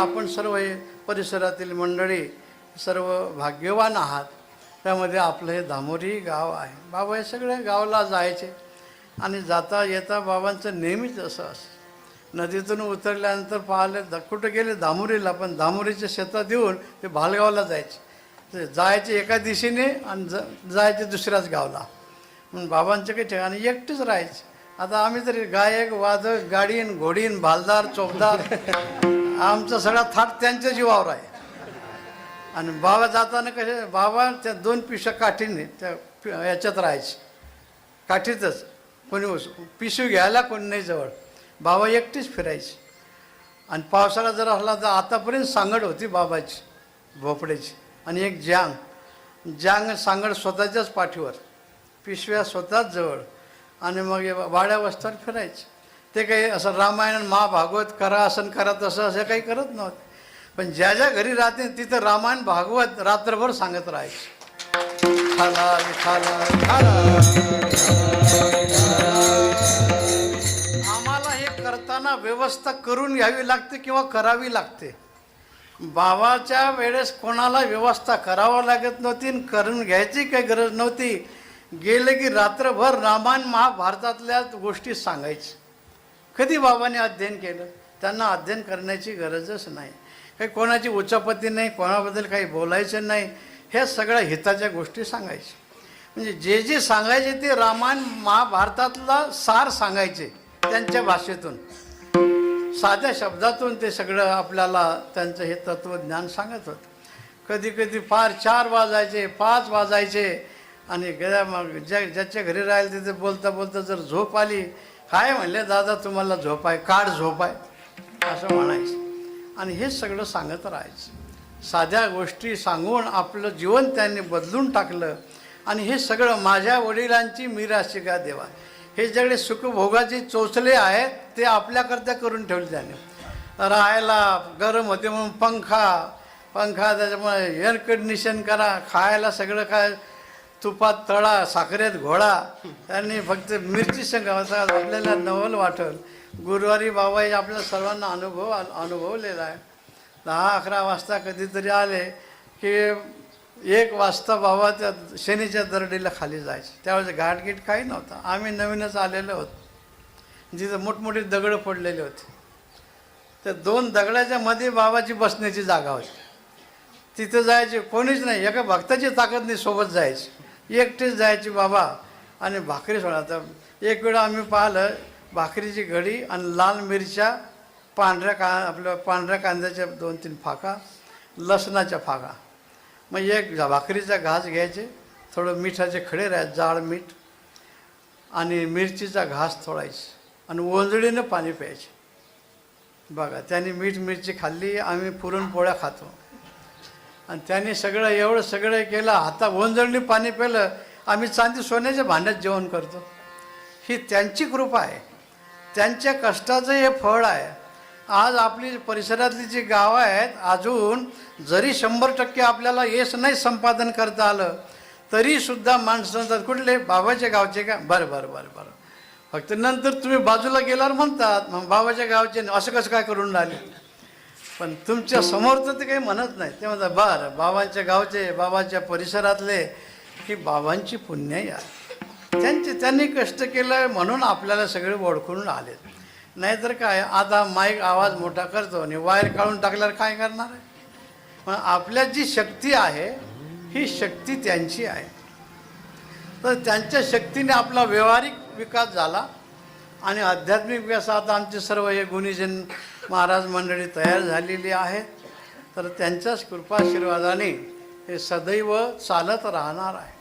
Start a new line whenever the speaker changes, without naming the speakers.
आपण सर्व हे परिसरातील मंडळी सर्व भाग्यवान आहात. त्यामध्ये आपलं हे दामोरी गाव आहे. बाबा हे सगळे गावाला जायचे आणि जाता येता बाबांचं नेहमीच असं नदीतून उतरल्यानंतर पाहिलं कुठं गेले दामोरीला, पण दामोरीच्या शेतात येऊन ते भालगावला जायचे. जायचे एका दिशेने आणि जायचे दुसऱ्याच गावला. म्हणून बाबांच्या काही ठिकाणी एकटेच राहायचे. आता आम्ही तरी गायक वादक गाडीन घोडीन भालदार चौकदार आमचा सगळा थाट त्यांच्या जीवावर आहे. आणि बाबा जाताना कसे बाबा त्या 2 पिशव्या काठीने त्या याच्यात राहायचे, काठीतच. कोणी पिशवी घ्यायला कोणी नाही जवळ. बाबा एकटीच फिरायची. आणि पावसाळा जर असला तर आतापर्यंत सांगड होती बाबाची भोपड्याची आणि एक जांग सांगड स्वतःच्याच पाठीवर, पिशव्या स्वतःच जवळ. आणि मग वाड्या वस्त्यावर फिरायचे. ते काही असं रामायण महाभागवत करा असं करा तसं असं काही करत नव्हते. पण ज्या ज्या घरी राहते तिथं रामायण भागवत रात्रभर सांगत राहायचे. खाला खाला खाला. आम्हाला हे करताना व्यवस्था करून घ्यावी लागते किंवा करावी लागते. बाबाच्या वेळेस कोणाला व्यवस्था करावं लागत नव्हती आणि करून घ्यायची काही गरज नव्हती. गेले की रात्रभर रामायण महाभारतातल्या गोष्टी सांगायची. कधी बाबांनी अध्ययन केलं? त्यांना अध्ययन करण्याची गरजच नाही. काही कोणाची उच्चपती नाही, कोणाबद्दल काही बोलायचं नाही. हे सगळ्या हिताच्या गोष्टी सांगायचे. म्हणजे जे जे सांगायचे ते रामायण महाभारतातला सार सांगायचे त्यांच्या भाषेतून, साध्या शब्दातून. ते सगळं आपल्याला त्यांचं हे तत्त्वज्ञान सांगत होतं. कधी कधी फार 4 वाजायचे 5 वाजायचे. आणि मग ज्याच्या घरी राहील तिथे बोलता बोलता जर झोप आली, काय म्हणले दादा तुम्हाला झोप आहे, काढ झोप आहे असं म्हणायचं. आणि हे सगळं सांगत राहायचं. साध्या गोष्टी सांगून आपलं जीवन त्यांनी बदलून टाकलं. आणि हे सगळं माझ्या वडिलांची मीराशिका देवा, हे सगळे सुखभोगाचे चोचले आहेत ते आपल्याकरता करून ठेवले. त्याने राहायला गरम होते म्हणून पंखा त्याच्यामुळे एअर कंडिशन करा, खायला सगळं काय तुपात तळा, साखरेत घोळा. त्यांनी फक्त मिरची संघाचा आपल्याला नवल वाटेल. गुरुवारी बाबा आपल्या सर्वांना अनुभवलेला आहे. 10-11 वाजता कधीतरी आले की 1 वाजता बाबा त्या शनीच्या दरडीला खाली जायचे. त्यावेळेस घाटगीट काही नव्हता. आम्ही नवीनच आलेलो होतो. जिथं मोठमोठे दगडं पडलेले होते. त्या 2 दगडाच्या मध्ये बाबाची बसण्याची जागा होती. तिथं जायचे, कोणीच नाही. एका भक्ताची ताकद नाही सोबत जायची, एकटेच जायची बाबा. आणि भाकरी सोडा. तर एक वेळा आम्ही पाहिलं भाकरीची घडी आणि लाल मिरच्या, आपल्या पांढऱ्या कांद्याच्या 2-3 फाका, लसणाच्या फाका. मग एक भाकरीचा घास घ्यायचे, थोडं मिठाचे खडे राहायचे, जाड मीठ आणि मिरचीचा घास थोडायचे आणि ओंजळीनं पाणी प्यायचे. बघा, त्यांनी मीठ मिरची खाल्ली, आम्ही पुरणपोळ्या खातो. आणि त्यांनी सगळं एवढं सगळं केलं, आता ओंजळणी पाणी प्यायलं. आम्ही चांदी सोन्याच्या भांड्यात जेवण करतो. ही त्यांची कृपा आहे, त्यांच्या कष्टाचं हे फळ आहे. आज आपली परिसरातली जी गावं आहेत, अजून जरी 100% आपल्याला यश नाही संपादन करता आलं तरीसुद्धा माणसं म्हणतात कुठले बाबाच्या गावचे का, बरं. फक्त नंतर तुम्ही बाजूला गेल्यावर म्हणतात मग बाबाच्या गावचे असं कसं काय करून राहिले. पण तुमच्या समोर तर ते काही म्हणत नाही. ते म्हणतात बरं बाबांच्या गावचे, बाबाच्या परिसरातले, ही बाबांची पुण्याई आहे. त्यांनी कष्ट केलं म्हणून आपल्याला सगळे ओळखून आले. नाहीतर काय, आता माईक आवाज मोठा करतो आणि वायर काढून टाकल्यावर काय करणार आहे. पण आपल्यात जी शक्ती आहे ही शक्ती त्यांची आहे. तर त्यांच्या शक्तीने आपला व्यावहारिक विकास झाला आणि आध्यात्मिक विकासात आमचे सर्व हे गुणीजन महाराज मंडळी तयार झालेली आहेत. तर त्यांच्याच कृपाशीर्वादाने हे सदैव चालत राहणार आहे.